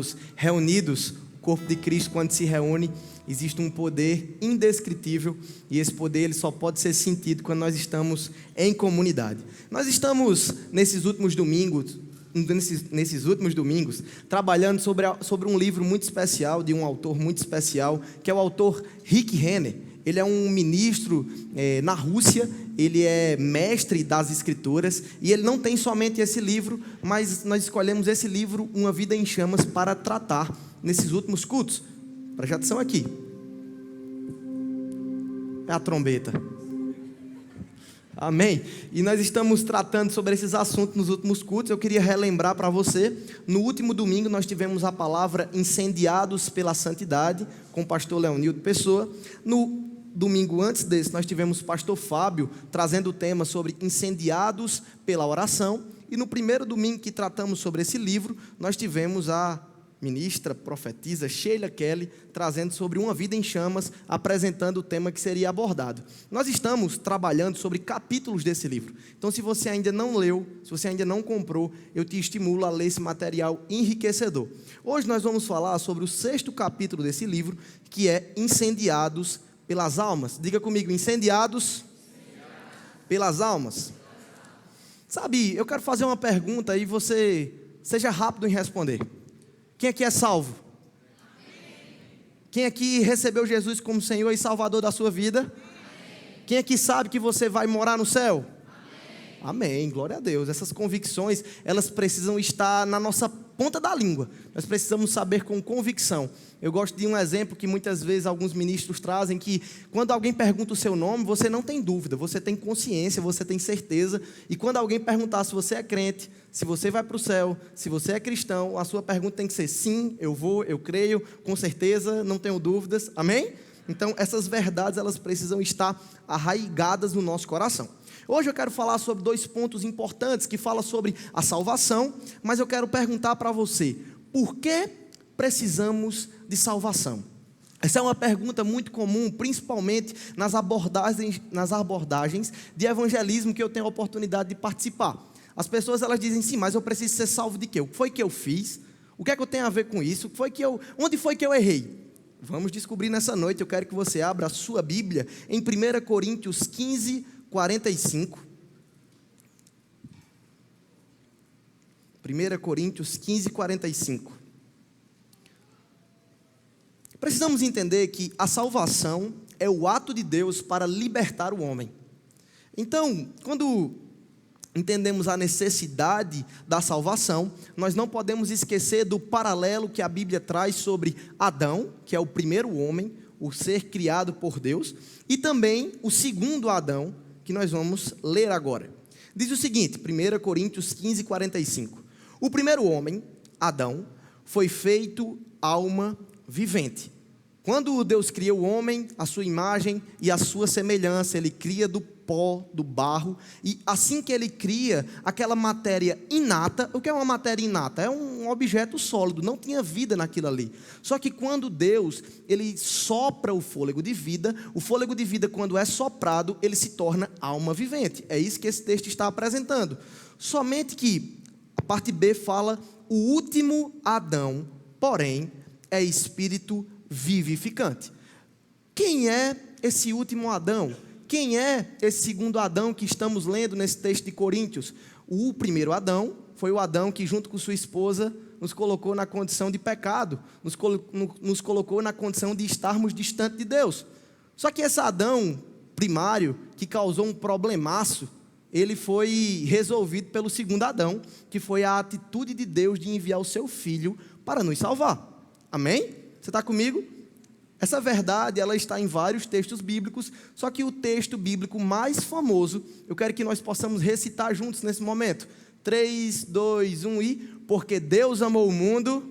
estarmos reunidos, o corpo de Cristo, quando se reúne, existe um poder indescritível, e esse poder ele só pode ser sentido quando nós estamos em comunidade. Nós estamos nesses últimos domingos trabalhando sobre um livro muito especial, de um autor muito especial, que é o autor Rick Renner. Ele é um ministro na Rússia, ele é mestre das escrituras, e ele não tem somente esse livro, mas nós escolhemos esse livro, Uma Vida em Chamas, para tratar nesses últimos cultos. Preste atenção aqui. É a trombeta. Amém? E nós estamos tratando sobre esses assuntos nos últimos cultos. Eu queria relembrar para você, no último domingo nós tivemos a palavra Incendiados pela Santidade, com o pastor Leonildo Pessoa. No domingo antes desse, nós tivemos o pastor Fábio trazendo o tema sobre incendiados pela oração. E no primeiro domingo que tratamos sobre esse livro, nós tivemos a ministra, profetisa Sheila Kelly, trazendo sobre uma vida em chamas, apresentando o tema que seria abordado. Nós estamos trabalhando sobre capítulos desse livro. Então, se você ainda não leu, se você ainda não comprou, eu te estimulo a ler esse material enriquecedor. Hoje nós vamos falar sobre o 6º capítulo desse livro, que é Incendiados pelas Almas. Diga comigo, incendiados pelas almas. Sabe, eu quero fazer uma pergunta e você seja rápido em responder. Quem aqui é salvo? Amém. Quem aqui recebeu Jesus como Senhor e Salvador da sua vida? Amém. Quem aqui sabe que você vai morar no céu? Amém. Amém, glória a Deus. Essas convicções, elas precisam estar na nossa ponta da língua. Nós precisamos saber com convicção. Eu gosto de um exemplo que muitas vezes alguns ministros trazem, que quando alguém pergunta o seu nome, você não tem dúvida, você tem consciência, você tem certeza. E quando alguém perguntar se você é crente, se você vai para o céu, se você é cristão, a sua pergunta tem que ser sim, eu vou, eu creio, com certeza, não tenho dúvidas. Amém? Então, essas verdades, elas precisam estar arraigadas no nosso coração. Hoje eu quero falar sobre 2 pontos importantes que falam sobre a salvação, mas eu quero perguntar para você, por que precisamos de salvação? Essa é uma pergunta muito comum, principalmente nas abordagens de evangelismo que eu tenho a oportunidade de participar. As pessoas elas dizem, sim, mas eu preciso ser salvo de quê? O que foi que eu fiz? O que é que eu tenho a ver com isso? Onde foi que eu errei? Vamos descobrir nessa noite. Eu quero que você abra a sua Bíblia em 1 Coríntios 15, 45. 1 Coríntios 15, 45. Precisamos entender que a salvação é o ato de Deus para libertar o homem. Então, quando entendemos a necessidade da salvação, nós não podemos esquecer do paralelo que a Bíblia traz sobre Adão, que é o primeiro homem, o ser criado por Deus, e também o segundo Adão, que nós vamos ler agora. Diz o seguinte, 1 Coríntios 15, 45. O primeiro homem, Adão, foi feito alma vivente. Quando Deus cria o homem, a sua imagem e a sua semelhança, Ele cria do pó, do barro, e assim que Ele cria aquela matéria inata, o que é uma matéria inata? É um objeto sólido, não tinha vida naquilo ali. Só que quando Deus, Ele sopra o fôlego de vida, quando é soprado, ele se torna alma vivente. É isso que esse texto está apresentando. Somente que a parte B fala, o último Adão, porém, é espírito vivificante. Quem é esse último Adão? Quem é esse segundo Adão que estamos lendo nesse texto de Coríntios? O primeiro Adão foi o Adão que junto com sua esposa nos colocou na condição de pecado, nos colocou na condição de estarmos distante de Deus. Só que esse Adão primário, que causou um problemaço, ele foi resolvido pelo segundo Adão, que foi a atitude de Deus de enviar o seu filho para nos salvar. Amém? Você está comigo? Essa verdade, ela está em vários textos bíblicos, só que o texto bíblico mais famoso, eu quero que nós possamos recitar juntos nesse momento. 3, 2, 1 e... Porque Deus amou o mundo...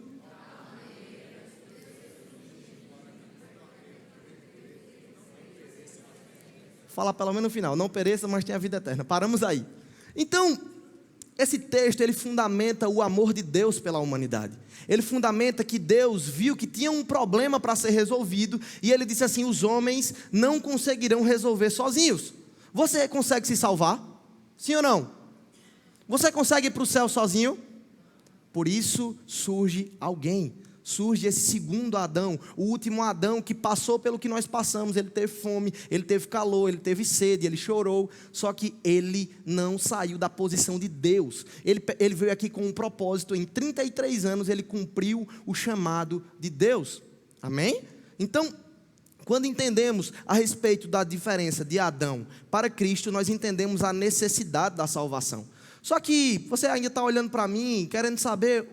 Fala pelo menos no final, não pereça, mas tenha vida eterna. Paramos aí. Então, esse texto, ele fundamenta o amor de Deus pela humanidade. Ele fundamenta que Deus viu que tinha um problema para ser resolvido, e Ele disse assim, os homens não conseguirão resolver sozinhos. Você consegue se salvar? Sim ou não? Você consegue ir para o céu sozinho? Por isso surge alguém. Surge esse segundo Adão, o último Adão que passou pelo que nós passamos. Ele teve fome, ele teve calor, ele teve sede, ele chorou. Só que ele não saiu da posição de Deus. Ele veio aqui com um propósito. Em 33 anos ele cumpriu o chamado de Deus. Amém? Então, quando entendemos a respeito da diferença de Adão para Cristo, nós entendemos a necessidade da salvação. Só que você ainda está olhando para mim, querendo saber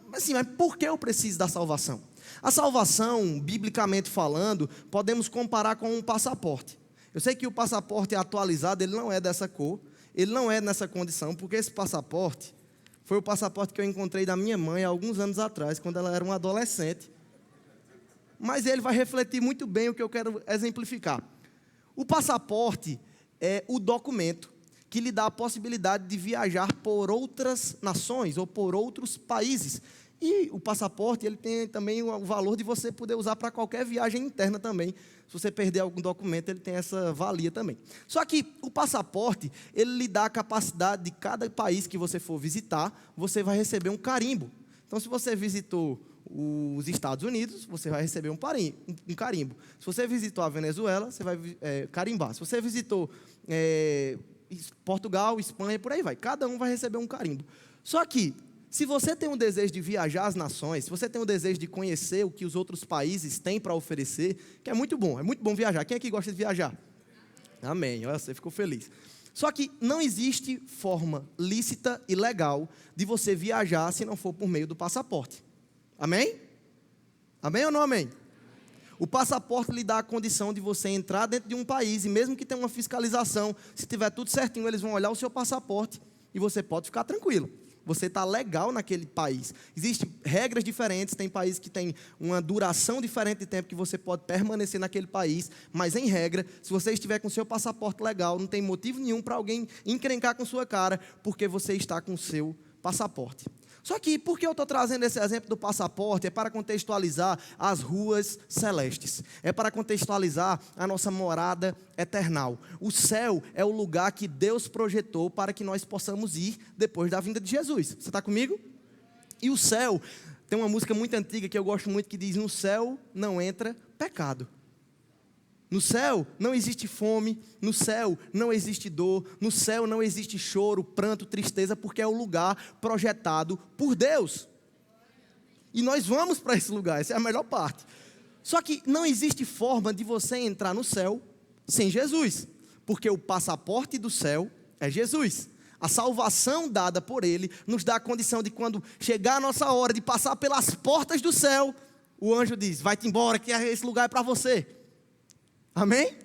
mas por que eu preciso da salvação? A salvação, biblicamente falando, podemos comparar com um passaporte. Eu sei que o passaporte é atualizado, ele não é dessa cor, ele não é nessa condição, porque esse passaporte foi o passaporte que eu encontrei da minha mãe há alguns anos atrás, quando ela era uma adolescente. Mas ele vai refletir muito bem o que eu quero exemplificar. O passaporte é o documento que lhe dá a possibilidade de viajar por outras nações ou por outros países. E o passaporte, ele tem também o valor de você poder usar para qualquer viagem interna também. Se você perder algum documento, ele tem essa valia também. Só que o passaporte, ele lhe dá a capacidade de cada país que você for visitar, você vai receber um carimbo. Então, se você visitou os Estados Unidos, você vai receber um carimbo. Se você visitou a Venezuela, você vai carimbar. Se você visitou Portugal, Espanha, por aí vai. Cada um vai receber um carimbo. Só que, se você tem um desejo de viajar às nações, se você tem um desejo de conhecer o que os outros países têm para oferecer, que é muito bom viajar. Quem aqui gosta de viajar? Amém, olha, você ficou feliz. Só que não existe forma lícita e legal de você viajar se não for por meio do passaporte. Amém? Amém ou não amém? O passaporte lhe dá a condição de você entrar dentro de um país, e mesmo que tenha uma fiscalização, se tiver tudo certinho, eles vão olhar o seu passaporte e você pode ficar tranquilo. Você está legal naquele país. Existem regras diferentes, tem países que tem uma duração diferente de tempo que você pode permanecer naquele país, mas em regra, se você estiver com o seu passaporte legal, não tem motivo nenhum para alguém encrencar com sua cara, porque você está com o seu passaporte. Só que, por que eu estou trazendo esse exemplo do passaporte? É para contextualizar as ruas celestes. É para contextualizar a nossa morada eternal. O céu é o lugar que Deus projetou para que nós possamos ir depois da vinda de Jesus. Você está comigo? E o céu, tem uma música muito antiga que eu gosto muito que diz: no céu não entra pecado. No céu não existe fome, no céu não existe dor, no céu não existe choro, pranto, tristeza, porque é o lugar projetado por Deus. E nós vamos para esse lugar, essa é a melhor parte. Só que não existe forma de você entrar no céu sem Jesus, porque o passaporte do céu é Jesus. A salvação dada por Ele nos dá a condição de, quando chegar a nossa hora de passar pelas portas do céu, o anjo diz: vai-te embora, que esse lugar é para você. Amém?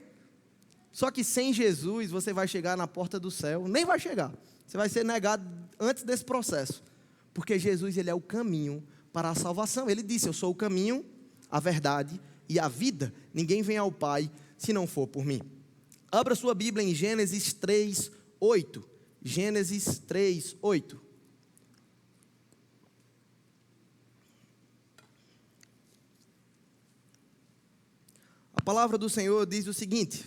Só que sem Jesus você vai chegar na porta do céu, nem vai chegar. Você vai ser negado antes desse processo. Porque Jesus, Ele é o caminho para a salvação. Ele disse: eu sou o caminho, a verdade e a vida. Ninguém vem ao Pai se não for por mim. Abra sua Bíblia em Gênesis 3:8. Gênesis 3:8. A palavra do Senhor diz o seguinte: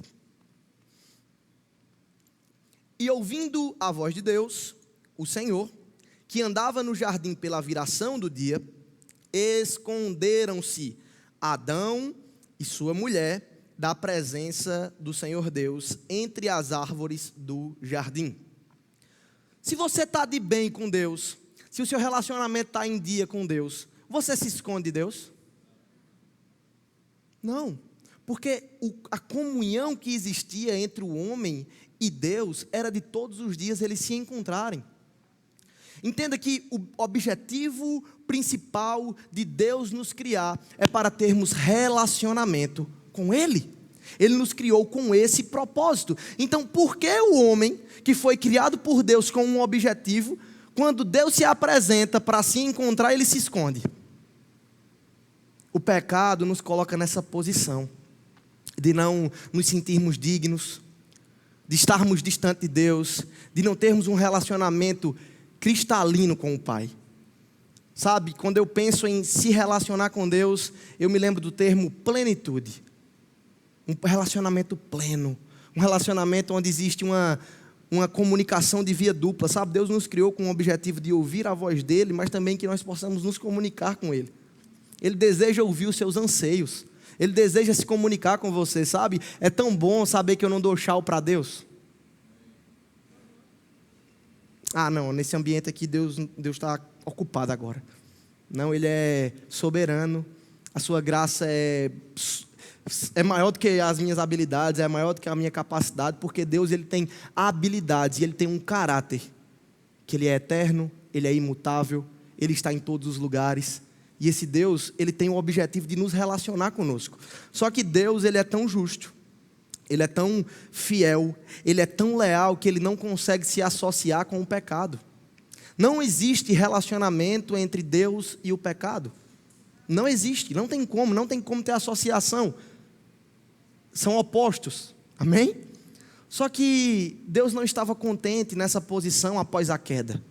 e ouvindo a voz de Deus, o Senhor, que andava no jardim pela viração do dia, esconderam-se Adão e sua mulher da presença do Senhor Deus entre as árvores do jardim. Se você está de bem com Deus, se o seu relacionamento está em dia com Deus, você se esconde de Deus? Não. Porque a comunhão que existia entre o homem e Deus era de todos os dias eles se encontrarem. Entenda que o objetivo principal de Deus nos criar é para termos relacionamento com Ele. Ele nos criou com esse propósito. Então, por que o homem que foi criado por Deus com um objetivo, quando Deus se apresenta para se encontrar, ele se esconde? O pecado nos coloca nessa posição de não nos sentirmos dignos, de estarmos distante de Deus, de não termos um relacionamento cristalino com o Pai. Sabe, quando eu penso em se relacionar com Deus, eu me lembro do termo plenitude. Um relacionamento pleno, um relacionamento onde existe uma comunicação de via dupla, sabe? Deus nos criou com o objetivo de ouvir a voz dele, mas também que nós possamos nos comunicar com ele. Ele deseja ouvir os seus anseios, ele deseja se comunicar com você, sabe? É tão bom saber que eu não dou tchau para Deus. Ah, não, nesse ambiente aqui Deus está ocupado agora. Não, ele é soberano, a sua graça é maior do que as minhas habilidades, é maior do que a minha capacidade, porque Deus ele tem habilidades e ele tem um caráter, que ele é eterno, ele é imutável, ele está em todos os lugares, e esse Deus, ele tem o objetivo de nos relacionar conosco. Só que Deus, ele é tão justo, ele é tão fiel, ele é tão leal, que ele não consegue se associar com o pecado. Não existe relacionamento entre Deus e o pecado. Não existe, não tem como ter associação. São opostos, amém? Só que Deus não estava contente nessa posição após a queda.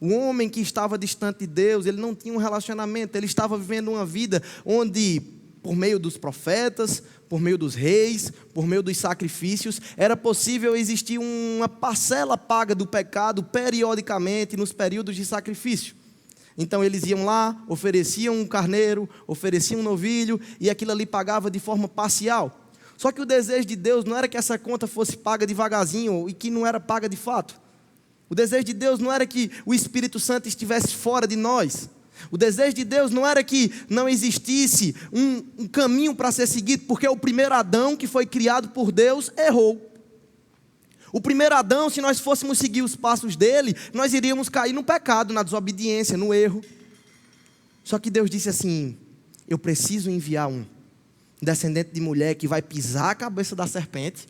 O homem que estava distante de Deus, ele não tinha um relacionamento, ele estava vivendo uma vida onde, por meio dos profetas, por meio dos reis, por meio dos sacrifícios, era possível existir uma parcela paga do pecado periodicamente nos períodos de sacrifício. Então eles iam lá, ofereciam um carneiro, ofereciam um novilho, e aquilo ali pagava de forma parcial. Só que o desejo de Deus não era que essa conta fosse paga devagarzinho e que não era paga de fato. O desejo de Deus não era que o Espírito Santo estivesse fora de nós. O desejo de Deus não era que não existisse um caminho para ser seguido, porque o primeiro Adão, que foi criado por Deus, errou. O primeiro Adão, se nós fôssemos seguir os passos dele, nós iríamos cair no pecado, na desobediência, no erro. Só que Deus disse assim: eu preciso enviar um descendente de mulher que vai pisar a cabeça da serpente.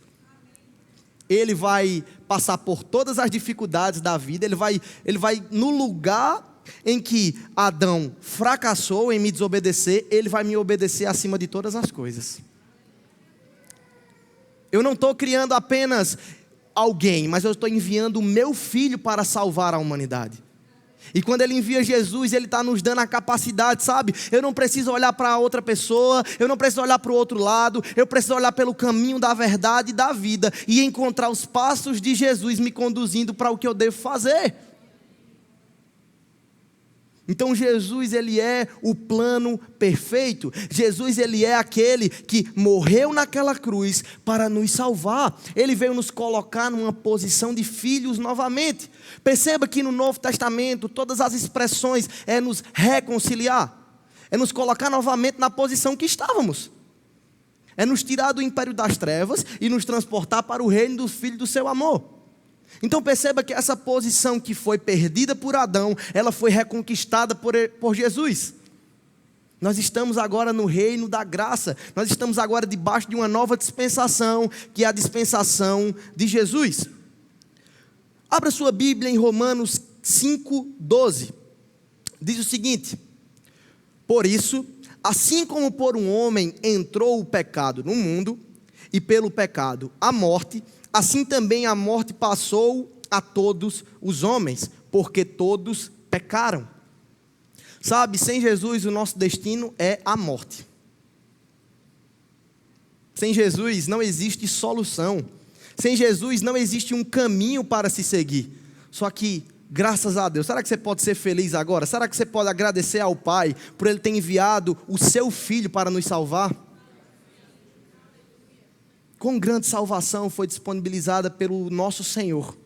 Ele vai passar por todas as dificuldades da vida, ele vai no lugar em que Adão fracassou em me desobedecer, ele vai me obedecer acima de todas as coisas. Eu não estou criando apenas alguém, mas eu estou enviando o meu filho para salvar a humanidade. E quando ele envia Jesus, ele está nos dando a capacidade, sabe? Eu não preciso olhar para outra pessoa, eu não preciso olhar para o outro lado, eu preciso olhar pelo caminho da verdade e da vida e encontrar os passos de Jesus me conduzindo para o que eu devo fazer. Então Jesus, ele é o plano perfeito. Jesus, ele é aquele que morreu naquela cruz para nos salvar. Ele veio nos colocar numa posição de filhos novamente. Perceba que no Novo Testamento todas as expressões é nos reconciliar, é nos colocar novamente na posição que estávamos, é nos tirar do império das trevas e nos transportar para o reino do Filho do seu amor. Então perceba que essa posição que foi perdida por Adão, ela foi reconquistada por Jesus. Nós estamos agora no reino da graça, nós estamos agora debaixo de uma nova dispensação, que é a dispensação de Jesus. Abra sua Bíblia em Romanos 5:12, diz o seguinte: por isso, assim como por um homem entrou o pecado no mundo, e pelo pecado a morte, assim também a morte passou a todos os homens, porque todos pecaram. Sabe, sem Jesus o nosso destino é a morte. Sem Jesus não existe solução. Sem Jesus não existe um caminho para se seguir. Só que, graças a Deus, será que você pode ser feliz agora? Será que você pode agradecer ao Pai por Ele ter enviado o seu Filho para nos salvar? Com grande salvação foi disponibilizada pelo nosso Senhor.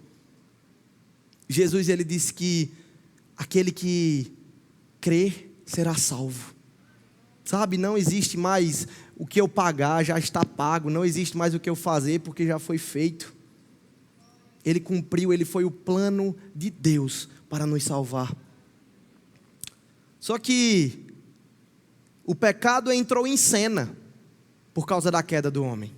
Jesus, ele disse que aquele que crer será salvo. Sabe, não existe mais o que eu pagar, já está pago. Não existe mais o que eu fazer, porque já foi feito. Ele cumpriu, ele foi o plano de Deus para nos salvar. Só que o pecado entrou em cena por causa da queda do homem.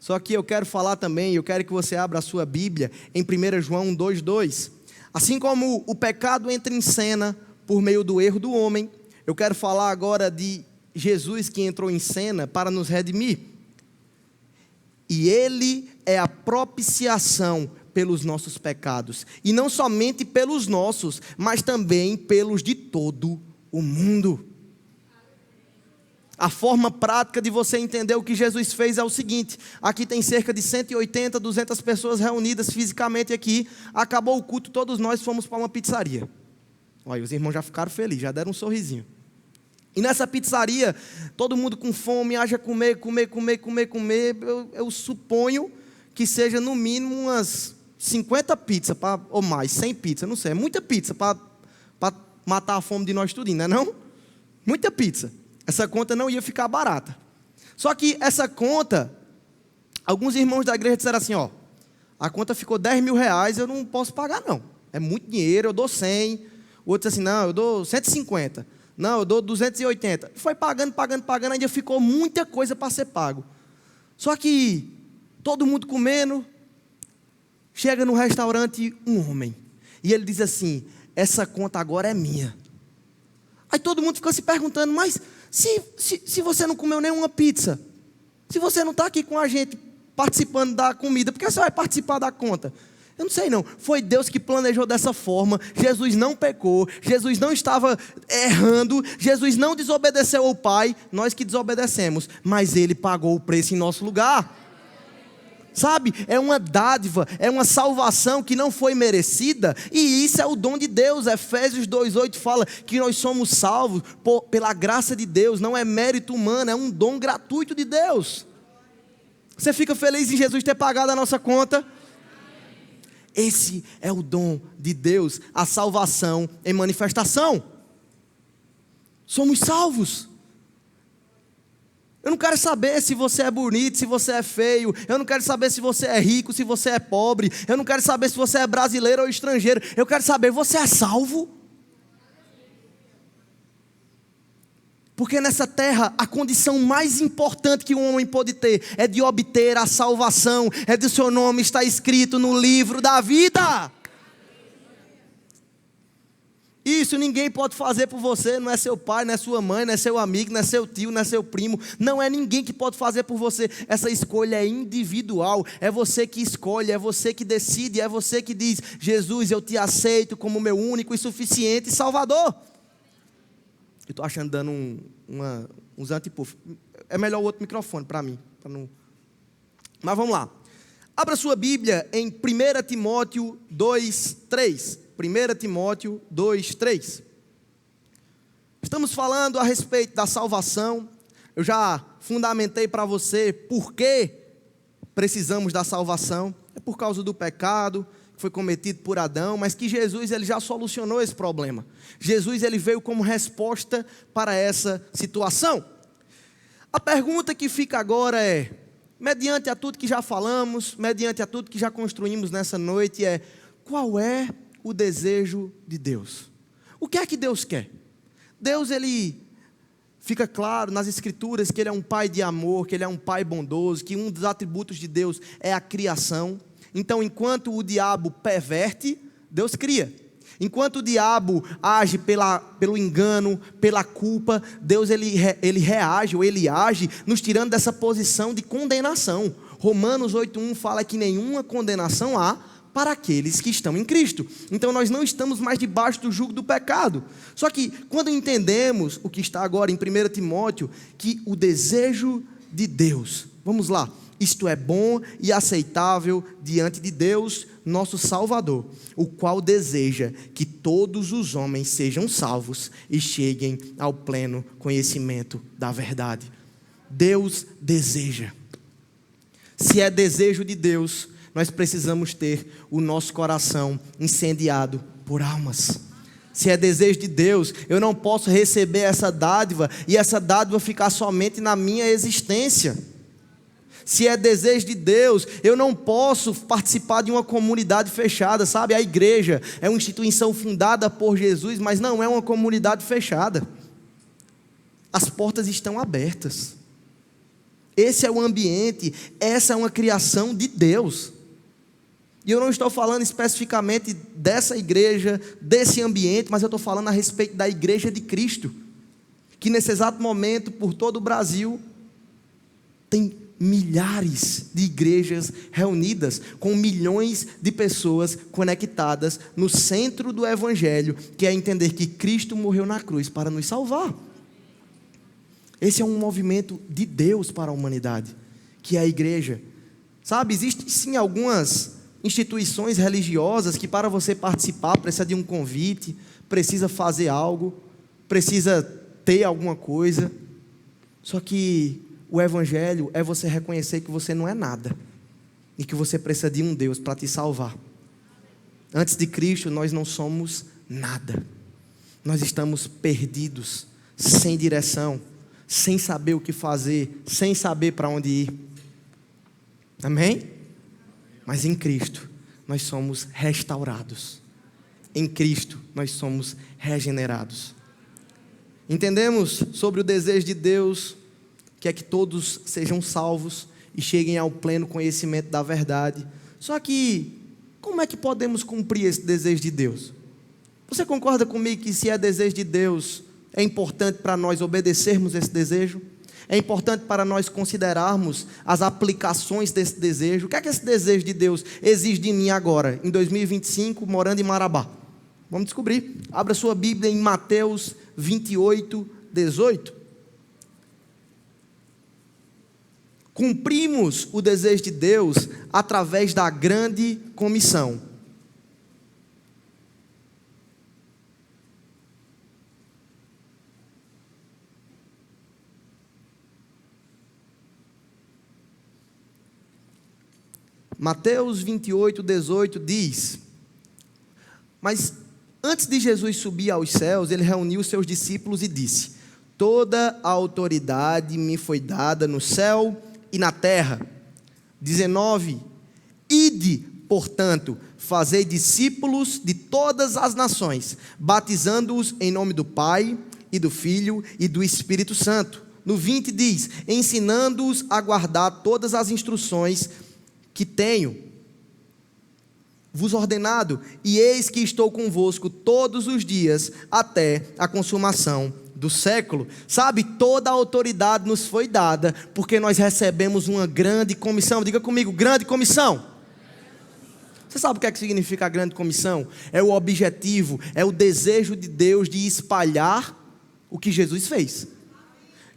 Só que eu quero falar também, eu quero que você abra a sua Bíblia em 1 João 2:2. Assim como o pecado entra em cena por meio do erro do homem, eu quero falar agora de Jesus que entrou em cena para nos redimir. E Ele é a propiciação pelos nossos pecados. E não somente pelos nossos, mas também pelos de todo o mundo. A forma prática de você entender o que Jesus fez é o seguinte: aqui tem cerca de 180, 200 pessoas reunidas fisicamente aqui. Acabou o culto, todos nós fomos para uma pizzaria. Olha, os irmãos já ficaram felizes, já deram um sorrisinho. E nessa pizzaria, todo mundo com fome, haja comer. Eu suponho que seja no mínimo umas 50 pizzas, ou mais, 100 pizzas, não sei. É muita pizza para matar a fome de nós tudinho, não é não? Muita pizza. Essa conta não ia ficar barata. Só que essa conta, alguns irmãos da igreja disseram assim, ó, a conta ficou 10 mil reais, eu não posso pagar não. É muito dinheiro, eu dou 100. O outro disse assim, não, eu dou 150. Não, eu dou 280. Foi pagando, ainda ficou muita coisa para ser pago. Só que todo mundo comendo, chega no restaurante um homem. E ele diz assim, essa conta agora é minha. Aí todo mundo ficou se perguntando, mas se você não comeu nenhuma pizza, se você não está aqui com a gente participando da comida, por que você vai participar da conta? Eu não sei não, foi Deus que planejou dessa forma. Jesus não pecou, Jesus não estava errando, Jesus não desobedeceu ao Pai, nós que desobedecemos, mas Ele pagou o preço em nosso lugar. Sabe, é uma dádiva, é uma salvação que não foi merecida, e isso é o dom de Deus. Efésios 2,8 fala que nós somos salvos pela graça de Deus, não é mérito humano, é um dom gratuito de Deus. Você fica feliz em Jesus ter pagado a nossa conta? Esse é o dom de Deus, a salvação em manifestação. Somos salvos. Eu não quero saber se você é bonito, se você é feio. Eu não quero saber se você é rico, se você é pobre. Eu não quero saber se você é brasileiro ou estrangeiro. Eu quero saber, você é salvo? Porque nessa terra, a condição mais importante que um homem pode ter é de obter a salvação, é de seu nome estar escrito no livro da vida. Isso ninguém pode fazer por você, não é seu pai, não é sua mãe, não é seu amigo, não é seu tio, não é seu primo, não é ninguém que pode fazer por você. Essa escolha é individual, é você que escolhe, é você que decide, é você que diz, Jesus, eu te aceito como meu único e suficiente Salvador. Eu estou achando dando uns antipuf. É melhor o outro microfone para mim. Mas vamos lá. Abra sua Bíblia em 1 Timóteo 2:3. 1 Timóteo 2:3. Estamos falando a respeito da salvação. Eu já fundamentei para você por que precisamos da salvação. É por causa do pecado que foi cometido por Adão, mas que Jesus ele já solucionou esse problema. Jesus ele veio como resposta para essa situação. A pergunta que fica agora é, mediante a tudo que já falamos, mediante a tudo que já construímos nessa noite, é qual é o desejo de Deus? O que é que Deus quer? Deus, ele fica claro nas escrituras que ele é um pai de amor, que ele é um pai bondoso, que um dos atributos de Deus é a criação. Então, enquanto o diabo perverte, Deus cria. Enquanto o diabo age pelo engano, pela culpa, Deus ele reage, ou ele age, nos tirando dessa posição de condenação. Romanos 8:1 fala que nenhuma condenação há para aqueles que estão em Cristo. Então nós não estamos mais debaixo do jugo do pecado. Só que quando entendemos o que está agora em 1 Timóteo, que o desejo de Deus, vamos lá, isto é bom e aceitável diante de Deus, nosso Salvador, o qual deseja que todos os homens sejam salvos e cheguem ao pleno conhecimento da verdade. Deus deseja. Se é desejo de Deus, nós precisamos ter o nosso coração incendiado por almas. Se é desejo de Deus, eu não posso receber essa dádiva e essa dádiva ficar somente na minha existência. Se é desejo de Deus, eu não posso participar de uma comunidade fechada, sabe? A igreja é uma instituição fundada por Jesus, mas não é uma comunidade fechada. As portas estão abertas. Esse é o ambiente, essa é uma criação de Deus. E eu não estou falando especificamente dessa igreja, desse ambiente, mas eu estou falando a respeito da igreja de Cristo, que nesse exato momento, por todo o Brasil, tem milhares de igrejas reunidas, com milhões de pessoas conectadas no centro do Evangelho, que é entender que Cristo morreu na cruz para nos salvar. Esse é um movimento de Deus para a humanidade, que é a igreja. Sabe, existem sim algumas instituições religiosas que para você participar precisa de um convite, precisa fazer algo, precisa ter alguma coisa. Só que o evangelho é você reconhecer que você não é nada e que você precisa de um Deus para te salvar. Antes de Cristo nós não somos nada. Nós estamos perdidos, sem direção, sem saber o que fazer, sem saber para onde ir. Amém? Mas em Cristo nós somos restaurados. Em Cristo nós somos regenerados. Entendemos sobre o desejo de Deus, que é que todos sejam salvos e cheguem ao pleno conhecimento da verdade. Só que, como é que podemos cumprir esse desejo de Deus? Você concorda comigo que se é desejo de Deus, é importante para nós obedecermos esse desejo? É importante para nós considerarmos as aplicações desse desejo. O que é que esse desejo de Deus exige de mim agora, em 2025, morando em Marabá? Vamos descobrir. Abra sua Bíblia em Mateus 28, 18. Cumprimos o desejo de Deus através da grande comissão. Mateus 28, 18 diz: mas antes de Jesus subir aos céus, ele reuniu os seus discípulos e disse: toda a autoridade me foi dada no céu e na terra. 19: ide, portanto, fazei discípulos de todas as nações, batizando-os em nome do Pai, e do Filho, e do Espírito Santo. No 20 diz: ensinando-os a guardar todas as instruções que tenho vos ordenado, e eis que estou convosco todos os dias, até a consumação do século. Sabe, toda a autoridade nos foi dada, porque nós recebemos uma grande comissão. Diga comigo, grande comissão. Você sabe o que é que significa a grande comissão? É o objetivo, é o desejo de Deus de espalhar o que Jesus fez.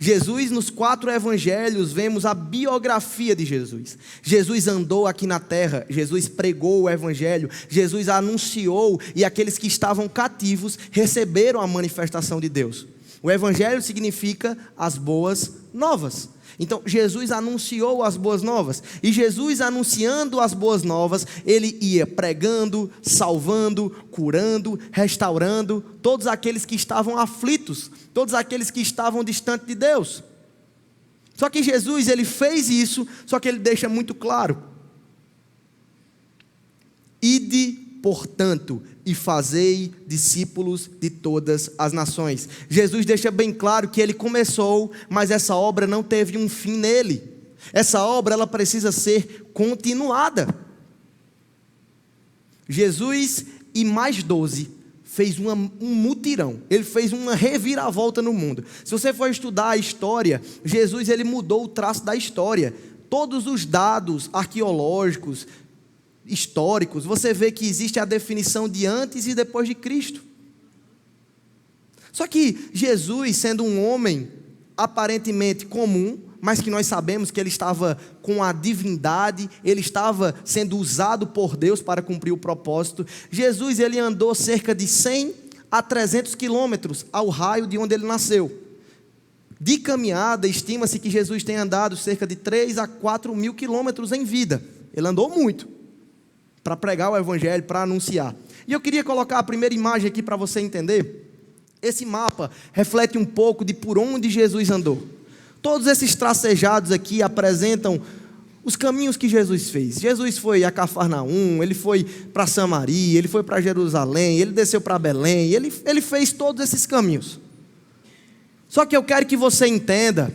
Jesus, nos 4 evangelhos, vemos a biografia de Jesus. Jesus andou aqui na terra, Jesus pregou o evangelho, Jesus anunciou, e aqueles que estavam cativos receberam a manifestação de Deus. O evangelho significa as boas novas. Então, Jesus anunciou as boas novas, e Jesus anunciando as boas novas, ele ia pregando, salvando, curando, restaurando todos aqueles que estavam aflitos, todos aqueles que estavam distantes de Deus. Só que Jesus, ele fez isso, só que ele deixa muito claro: ide, portanto, e fazei discípulos de todas as nações. Jesus deixa bem claro que ele começou, mas essa obra não teve um fim nele. Essa obra, ela precisa ser continuada. Jesus e mais 12 fez um mutirão. Ele fez uma reviravolta no mundo. Se você for estudar a história, Jesus, ele mudou o traço da história. Todos os dados arqueológicos, históricos, você vê que existe a definição de antes e depois de Cristo. Só que Jesus, sendo um homem aparentemente comum, mas que nós sabemos que ele estava com a divindade, ele estava sendo usado por Deus para cumprir o propósito. Jesus, ele andou cerca de 100 a 300 quilômetros ao raio de onde ele nasceu. De caminhada, estima-se que Jesus tenha andado cerca de 3 a 4 mil quilômetros em vida. Ele andou muito para pregar o evangelho, para anunciar. E eu queria colocar a primeira imagem aqui para você entender. Esse mapa reflete um pouco de por onde Jesus andou. Todos esses tracejados aqui apresentam os caminhos que Jesus fez. Jesus foi a Cafarnaum, ele foi para Samaria, ele foi para Jerusalém, ele desceu para Belém, ele fez todos esses caminhos. Só que eu quero que você entenda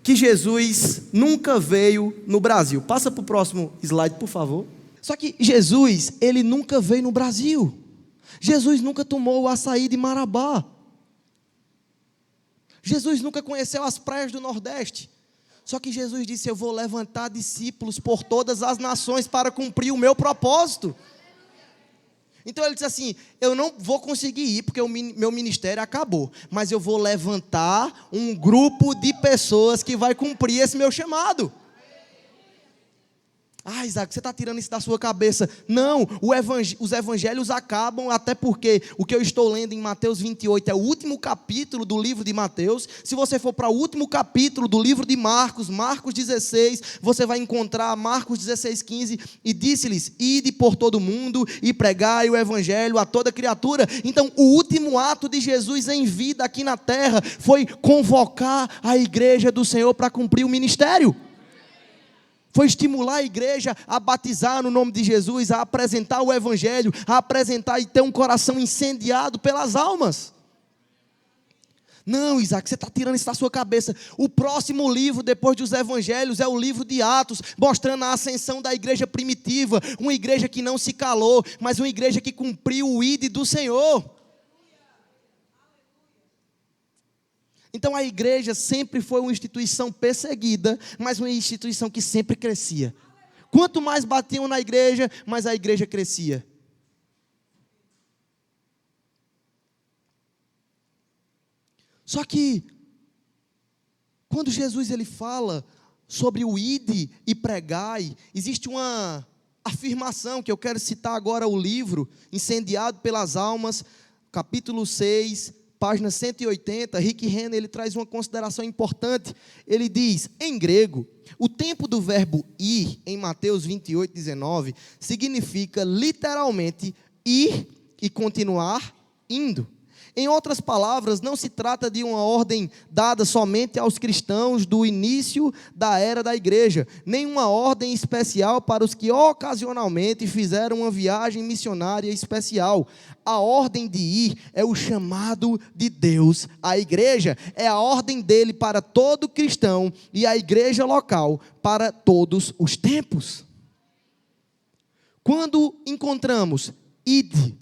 que Jesus nunca veio no Brasil. Passa para o próximo slide, por favor. Só que Jesus, ele nunca veio no Brasil. Jesus nunca tomou o açaí de Marabá. Jesus nunca conheceu as praias do Nordeste. Só que Jesus disse: eu vou levantar discípulos por todas as nações para cumprir o meu propósito. Então ele disse assim: eu não vou conseguir ir porque meu ministério acabou, mas eu vou levantar um grupo de pessoas que vai cumprir esse meu chamado. Ah, Isaac, você está tirando isso da sua cabeça. Não, os evangelhos acabam, até porque o que eu estou lendo em Mateus 28 é o último capítulo do livro de Mateus. Se você for para o último capítulo do livro de Marcos, Marcos 16, você vai encontrar Marcos 16:15, e disse-lhes: ide por todo o mundo e pregai o evangelho a toda criatura. Então, o último ato de Jesus em vida aqui na terra foi convocar a igreja do Senhor para cumprir o ministério. Foi estimular a igreja a batizar no nome de Jesus, a apresentar o evangelho, a apresentar e ter um coração incendiado pelas almas. Não, Isaac, você está tirando isso da sua cabeça. O próximo livro, depois dos evangelhos, é o livro de Atos, mostrando a ascensão da igreja primitiva, uma igreja que não se calou, mas uma igreja que cumpriu o ide do Senhor. Então a igreja sempre foi uma instituição perseguida, mas uma instituição que sempre crescia. Quanto mais batiam na igreja, mais a igreja crescia. Só que, quando Jesus ele fala sobre o ide e pregai, existe uma afirmação que eu quero citar agora, o livro Incendiado pelas Almas, capítulo 6, página 180, Rick Renner, ele traz uma consideração importante. Ele diz, em grego, o tempo do verbo ir, em Mateus 28, 19, significa literalmente ir e continuar indo. Em outras palavras, não se trata de uma ordem dada somente aos cristãos do início da era da igreja, nem uma ordem especial para os que ocasionalmente fizeram uma viagem missionária especial. A ordem de ir é o chamado de Deus à igreja, é a ordem dele para todo cristão e a igreja local para todos os tempos. Quando encontramos ide,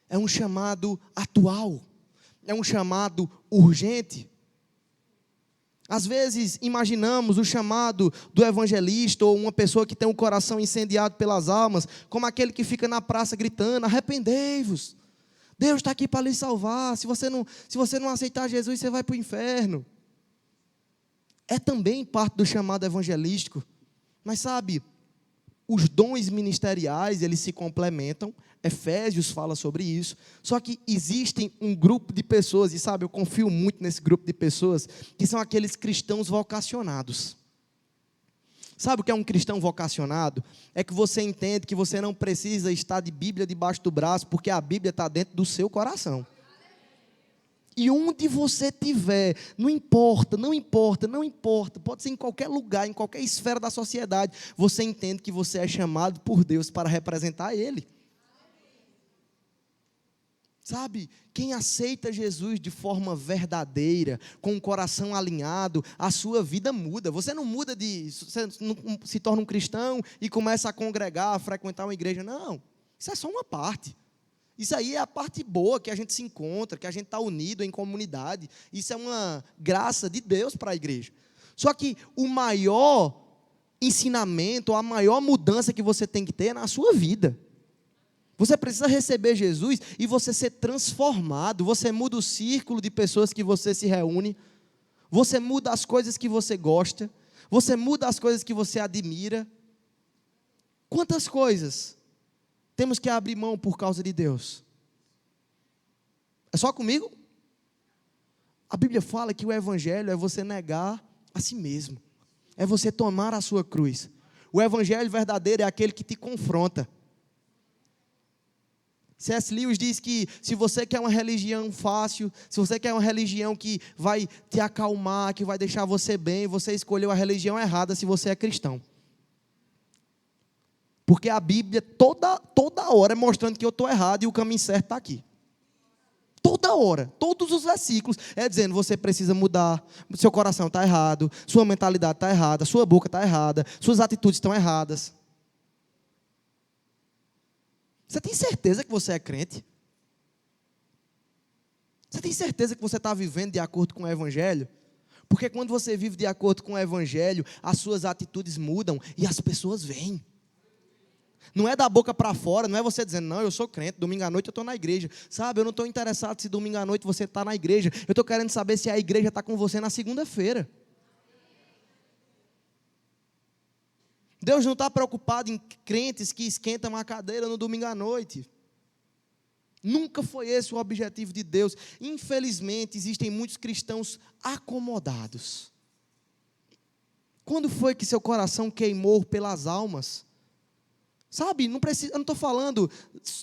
é um chamado atual, é um chamado urgente. Às vezes imaginamos o chamado do evangelista ou uma pessoa que tem um coração incendiado pelas almas, como aquele que fica na praça gritando: arrependei-vos, Deus está aqui para lhe salvar, se você não aceitar Jesus, você vai para o inferno. É também parte do chamado evangelístico, mas sabe, os dons ministeriais, eles se complementam. Efésios fala sobre isso. Só que existem um grupo de pessoas, e sabe, eu confio muito nesse grupo de pessoas, que são aqueles cristãos vocacionados. Sabe o que é um cristão vocacionado? É que você entende que você não precisa estar de Bíblia debaixo do braço, porque a Bíblia está dentro do seu coração. E onde você estiver, não importa, pode ser em qualquer lugar, em qualquer esfera da sociedade, você entende que você é chamado por Deus para representar Ele. Sabe, quem aceita Jesus de forma verdadeira, com o coração alinhado, a sua vida muda. Você não muda você não se torna um cristão e começa a congregar, a frequentar uma igreja. Não, isso é só uma parte. Isso aí é a parte boa, que a gente se encontra, que a gente está unido em comunidade. Isso é uma graça de Deus para a igreja. Só que o maior ensinamento, a maior mudança que você tem que ter é na sua vida. Você precisa receber Jesus e você ser transformado. Você muda o círculo de pessoas que você se reúne. Você muda as coisas que você gosta. Você muda as coisas que você admira. Quantas coisas temos que abrir mão por causa de Deus? É só comigo? A Bíblia fala que o evangelho é você negar a si mesmo. É você tomar a sua cruz. O evangelho verdadeiro é aquele que te confronta. C.S. Lewis diz que se você quer uma religião fácil, se você quer uma religião que vai te acalmar, que vai deixar você bem, você escolheu a religião errada se você é cristão. Porque a Bíblia toda hora é mostrando que eu estou errado e o caminho certo está aqui. Toda hora, todos os versículos é dizendo: você precisa mudar, seu coração está errado, sua mentalidade está errada, sua boca está errada, suas atitudes estão erradas. Você tem certeza que você é crente? Você tem certeza que você está vivendo de acordo com o Evangelho? Porque quando você vive de acordo com o Evangelho, as suas atitudes mudam e as pessoas vêm. Não é da boca para fora, não é você dizendo, não, eu sou crente, domingo à noite eu estou na igreja. Sabe, eu não estou interessado se domingo à noite você está na igreja. Eu estou querendo saber se a igreja está com você na segunda-feira. Deus não está preocupado em crentes que esquentam a cadeira no domingo à noite. Nunca foi esse o objetivo de Deus. Infelizmente, existem muitos cristãos acomodados. Quando foi que seu coração queimou pelas almas? Sabe, não precisa, eu não estou falando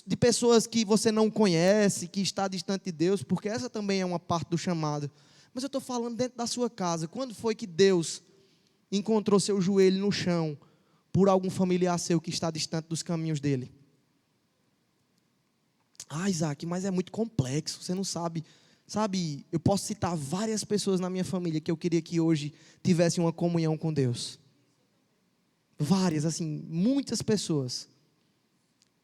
de pessoas que você não conhece, que está distante de Deus, porque essa também é uma parte do chamado. Mas eu estou falando dentro da sua casa. Quando foi que Deus encontrou seu joelho no chão por algum familiar seu que está distante dos caminhos dele? Ah, Isaac, mas é muito complexo, você não sabe. Sabe, eu posso citar várias pessoas na minha família que eu queria que hoje tivessem uma comunhão com Deus. Várias, assim, muitas pessoas.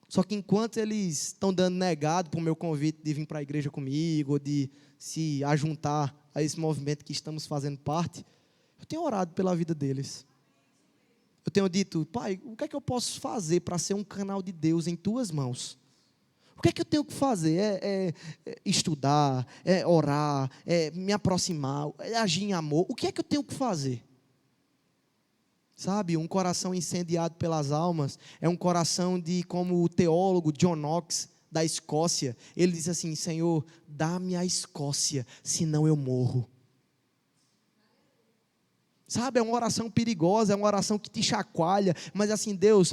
Só que enquanto eles estão dando negado para o meu convite de vir para a igreja comigo, ou de se ajuntar a esse movimento que estamos fazendo parte, eu tenho orado pela vida deles. Eu tenho dito, pai, o que é que eu posso fazer para ser um canal de Deus em tuas mãos? O que é que eu tenho que fazer? É estudar, é orar, é me aproximar, é agir em amor. O que é que eu tenho que fazer? Sabe, um coração incendiado pelas almas é um coração de, como o teólogo John Knox, da Escócia, ele diz assim, Senhor, dá-me a Escócia, senão eu morro. Sabe, é uma oração perigosa, é uma oração que te chacoalha, mas assim, Deus,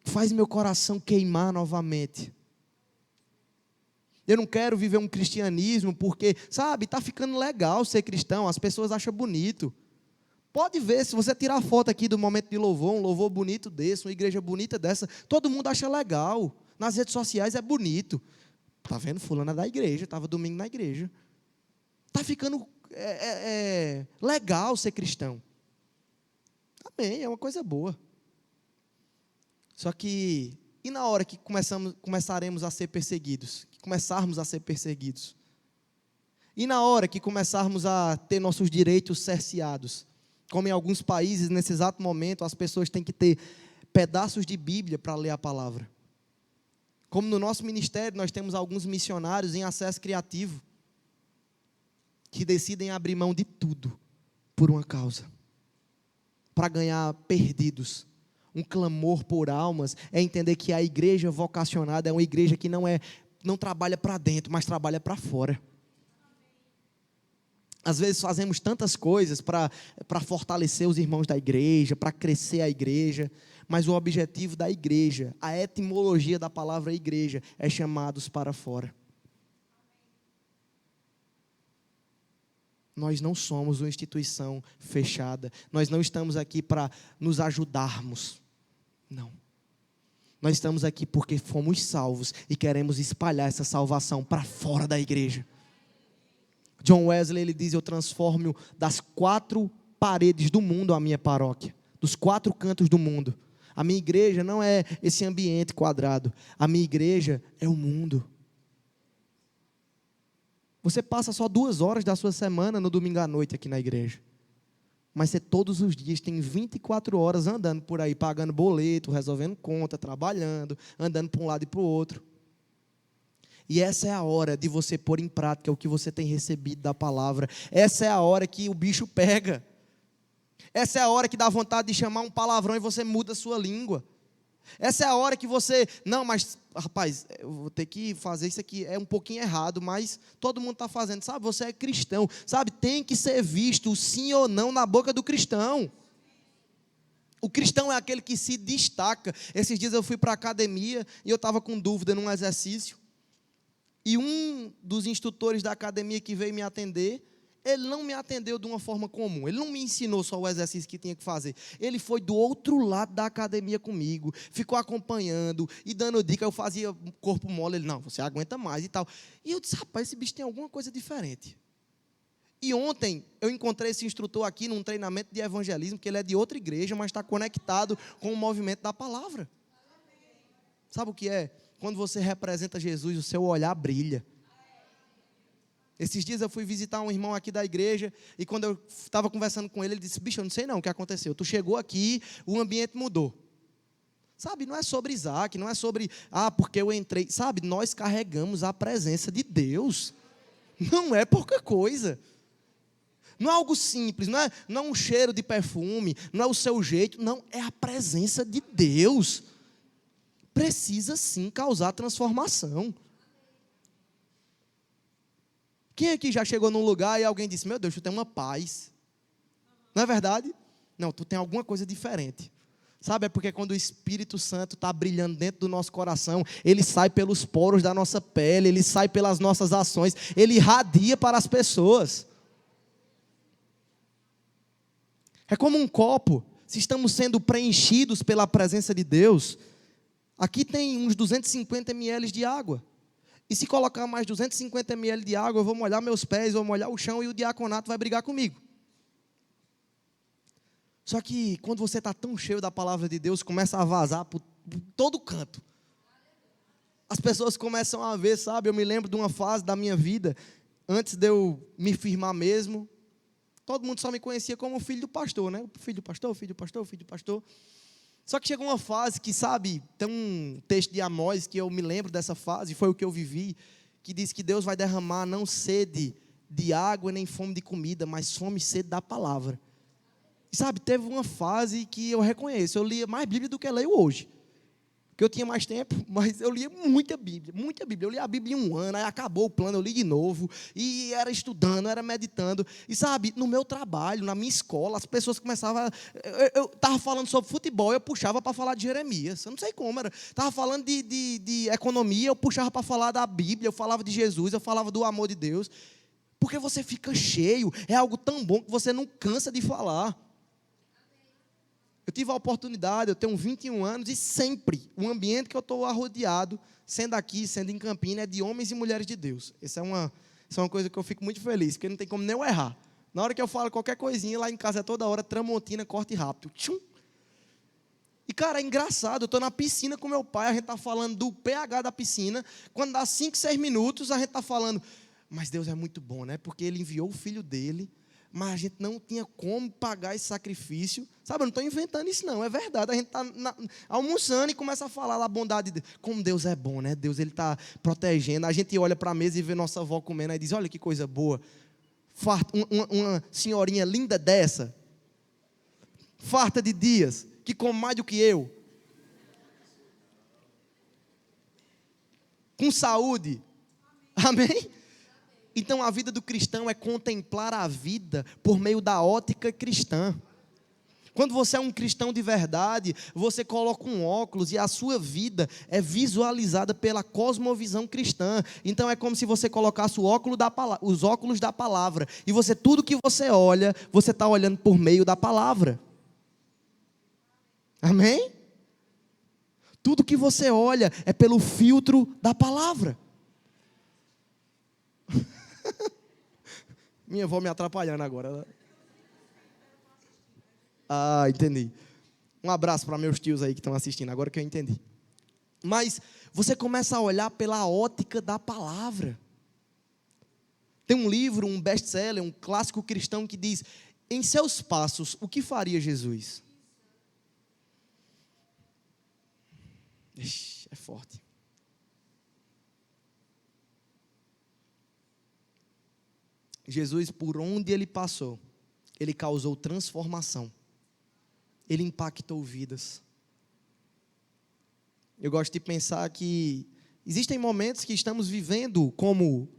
faz meu coração queimar novamente. Eu não quero viver um cristianismo porque, sabe, está ficando legal ser cristão, as pessoas acham bonito. Pode ver, se você tirar foto aqui do momento de louvor, um louvor bonito desse, uma igreja bonita dessa, todo mundo acha legal. Nas redes sociais é bonito. Está vendo, fulano é da igreja, estava domingo na igreja. Está ficando legal ser cristão. Amém, é uma coisa boa. Só que, e na hora que começaremos a ser perseguidos? Que começarmos a ser perseguidos? E na hora que começarmos a ter nossos direitos cerceados? Como em alguns países, nesse exato momento, as pessoas têm que ter pedaços de Bíblia para ler a palavra. Como no nosso ministério, nós temos alguns missionários em acesso criativo, que decidem abrir mão de tudo, por uma causa, para ganhar perdidos. Um clamor por almas, é entender que a igreja vocacionada é uma igreja que não trabalha para dentro, mas trabalha para fora. Às vezes fazemos tantas coisas para fortalecer os irmãos da igreja, para crescer a igreja, mas o objetivo da igreja, a etimologia da palavra igreja, é chamados para fora. Nós não somos uma instituição fechada, nós não estamos aqui para nos ajudarmos, não. Nós estamos aqui porque fomos salvos e queremos espalhar essa salvação para fora da igreja. John Wesley, ele diz, eu transformo das 4 paredes do mundo a minha paróquia, dos 4 cantos do mundo. A minha igreja não é esse ambiente quadrado, a minha igreja é o mundo. Você passa só 2 horas da sua semana no domingo à noite aqui na igreja, mas você todos os dias tem 24 horas andando por aí, pagando boleto, resolvendo conta, trabalhando, andando para um lado e para o outro. E essa é a hora de você pôr em prática o que você tem recebido da palavra. Essa é a hora que o bicho pega. Essa é a hora que dá vontade de chamar um palavrão e você muda a sua língua. Essa é a hora que você, não, mas rapaz, eu vou ter que fazer isso aqui, é um pouquinho errado, mas todo mundo está fazendo, sabe, você é cristão, sabe, tem que ser visto sim ou não na boca do cristão. O cristão é aquele que se destaca. Esses dias eu fui para a academia e eu estava com dúvida num exercício. E um dos instrutores da academia que veio me atender, ele não me atendeu de uma forma comum. Ele não me ensinou só o exercício que tinha que fazer. Ele foi do outro lado da academia comigo, ficou acompanhando e dando dica. Eu fazia corpo mole. Ele, não, você aguenta mais e tal. E eu disse, rapaz, esse bicho tem alguma coisa diferente. E ontem eu encontrei esse instrutor aqui num treinamento de evangelismo, que ele é de outra igreja, mas está conectado com o movimento da palavra. Sabe o que é? Quando você representa Jesus, o seu olhar brilha. Esses dias eu fui visitar um irmão aqui da igreja, e quando eu estava conversando com ele, ele disse, bicho, eu não sei não o que aconteceu. Tu chegou aqui, o ambiente mudou. Sabe, não é sobre Isaac, não é sobre, porque eu entrei. Sabe, nós carregamos a presença de Deus. Não é pouca coisa. Não é algo simples, não é um cheiro de perfume, não é o seu jeito, não, é a presença de Deus. Precisa sim causar transformação. Quem aqui já chegou num lugar e alguém disse, meu Deus, tu tem uma paz. Não é verdade? Não, tu tem alguma coisa diferente. Sabe, é porque quando o Espírito Santo está brilhando dentro do nosso coração, ele sai pelos poros da nossa pele, ele sai pelas nossas ações, ele irradia para as pessoas. É como um copo, se estamos sendo preenchidos pela presença de Deus, aqui tem uns 250 ml de água. E se colocar mais 250 ml de água, eu vou molhar meus pés, vou molhar o chão e o diaconato vai brigar comigo. Só que quando você está tão cheio da palavra de Deus, começa a vazar por todo canto. As pessoas começam a ver, sabe? Eu me lembro de uma fase da minha vida, antes de eu me firmar mesmo, todo mundo só me conhecia como filho do pastor, né? Filho do pastor, filho do pastor, filho do pastor. Só que chegou uma fase que, sabe, tem um texto de Amós que eu me lembro dessa fase, foi o que eu vivi, que diz que Deus vai derramar não sede de água nem fome de comida, mas fome e sede da palavra. E sabe, teve uma fase que eu reconheço, eu lia mais Bíblia do que leio hoje. Porque eu tinha mais tempo, mas eu lia muita Bíblia, muita Bíblia. Eu li a Bíblia em um ano, aí acabou o plano, eu li de novo. E era estudando, era meditando. E sabe, no meu trabalho, na minha escola, as pessoas começavam... Eu estava falando sobre futebol, eu puxava para falar de Jeremias. Eu não sei como, estava falando de economia, eu puxava para falar da Bíblia, eu falava de Jesus, eu falava do amor de Deus. Porque você fica cheio, é algo tão bom que você não cansa de falar. Eu tive a oportunidade, eu tenho 21 anos e sempre o ambiente que eu estou arrodeado, sendo aqui, sendo em Campinas, é de homens e mulheres de Deus. Isso é uma coisa que eu fico muito feliz, porque não tem como nem eu errar. Na hora que eu falo qualquer coisinha, lá em casa é toda hora, Tramontina, corte rápido. Tchum. E, cara, é engraçado, eu estou na piscina com meu pai, a gente está falando do pH da piscina, quando dá 5, 6 minutos, a gente está falando, mas Deus é muito bom, né? Porque Ele enviou o Filho dEle, mas a gente não tinha como pagar esse sacrifício. Sabe, eu não estou inventando isso não, é verdade. A gente está almoçando e começa a falar da bondade de Deus. Como Deus é bom, né? Deus, Ele está protegendo. A gente olha para a mesa e vê nossa avó comendo e diz, olha que coisa boa. Uma senhorinha linda dessa, farta de dias, que come mais do que eu. Com saúde. Amém? Então a vida do cristão é contemplar a vida por meio da ótica cristã. Quando você é um cristão de verdade, você coloca um óculos e a sua vida é visualizada pela cosmovisão cristã. Então é como se você colocasse os óculos da palavra. E tudo que você olha, você está olhando por meio da palavra. Amém? Tudo que você olha é pelo filtro da palavra. Minha avó me atrapalhando agora. Entendi. Um abraço para meus tios aí que estão assistindo, agora que eu entendi. Mas você começa a olhar pela ótica da palavra. Tem um livro, um best-seller, um clássico cristão que diz, em seus passos, o que faria Jesus? Ixi, é forte. Jesus, por onde Ele passou, Ele causou transformação. Ele impactou vidas. Eu gosto de pensar que existem momentos que estamos vivendo como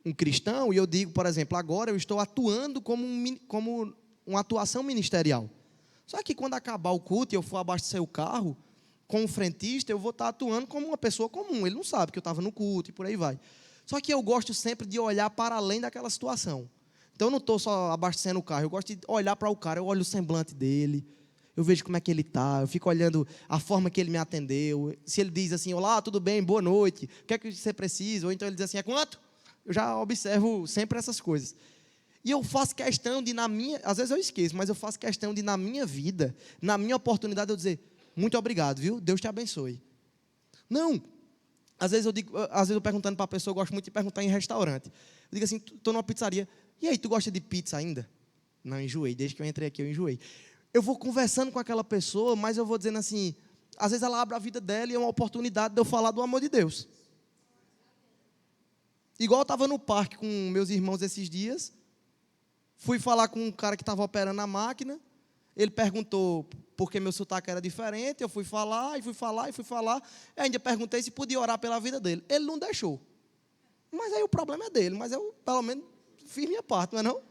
um cristão, e eu digo, por exemplo, agora eu estou atuando como uma atuação ministerial. Só que quando acabar o culto e eu for abastecer o carro, com o frentista, eu vou estar atuando como uma pessoa comum. Ele não sabe que eu estava no culto e por aí vai. Só que eu gosto sempre de olhar para além daquela situação. Então eu não estou só abastecendo o carro, eu gosto de olhar para o cara, eu olho o semblante dele, eu vejo como é que ele está, eu fico olhando a forma que ele me atendeu. Se ele diz assim, olá, tudo bem, boa noite, o que é que você precisa? Ou então ele diz assim, é quanto? Eu já observo sempre essas coisas. E eu faço questão de, às vezes eu esqueço, mas eu faço questão de, na minha vida, na minha oportunidade, eu dizer, muito obrigado, viu? Deus te abençoe. Não. Às vezes eu perguntando para a pessoa, eu gosto muito de perguntar em restaurante. Eu digo assim, estou numa pizzaria, e aí, tu gosta de pizza ainda? Não, enjoei, desde que eu entrei aqui eu enjoei. Eu vou conversando com aquela pessoa, mas eu vou dizendo assim, Às vezes ela abre a vida dela e é uma oportunidade de eu falar do amor de Deus. Igual eu estava no parque com meus irmãos esses dias, fui falar com um cara que estava operando a máquina, ele perguntou por que meu sotaque era diferente, eu fui falar, e ainda perguntei se podia orar pela vida dele. Ele não deixou. Mas aí o problema é dele, mas eu, pelo menos, fiz minha parte, não é não?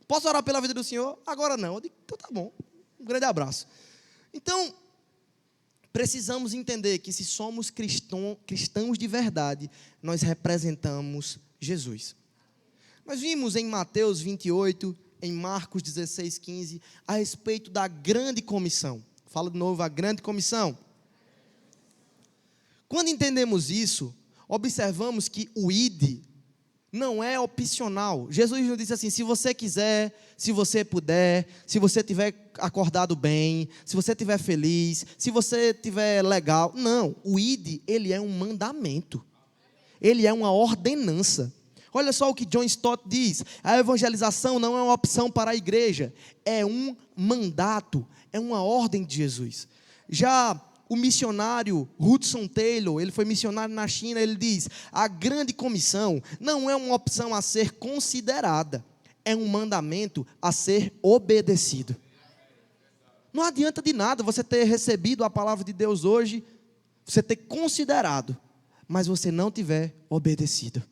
Posso orar pela vida do senhor? Agora não. Eu digo, então tá bom. Um grande abraço. Então, precisamos entender que se somos cristãos de verdade, nós representamos Jesus. Nós vimos em Mateus 28, em Marcos 16, 15, a respeito da grande comissão. Fala de novo, a grande comissão. Quando entendemos isso, observamos que o ID não é opcional. Jesus nos disse assim, se você quiser, se você puder, se você tiver acordado bem, se você estiver feliz, se você estiver legal. Não, o ID, ele é um mandamento. Ele é uma ordenança. Olha só o que John Stott diz, a evangelização não é uma opção para a igreja, é um mandato, é uma ordem de Jesus. Já o missionário Hudson Taylor, ele foi missionário na China, ele diz, a grande comissão não é uma opção a ser considerada, é um mandamento a ser obedecido. Não adianta de nada você ter recebido a palavra de Deus hoje, você ter considerado, mas você não tiver obedecido.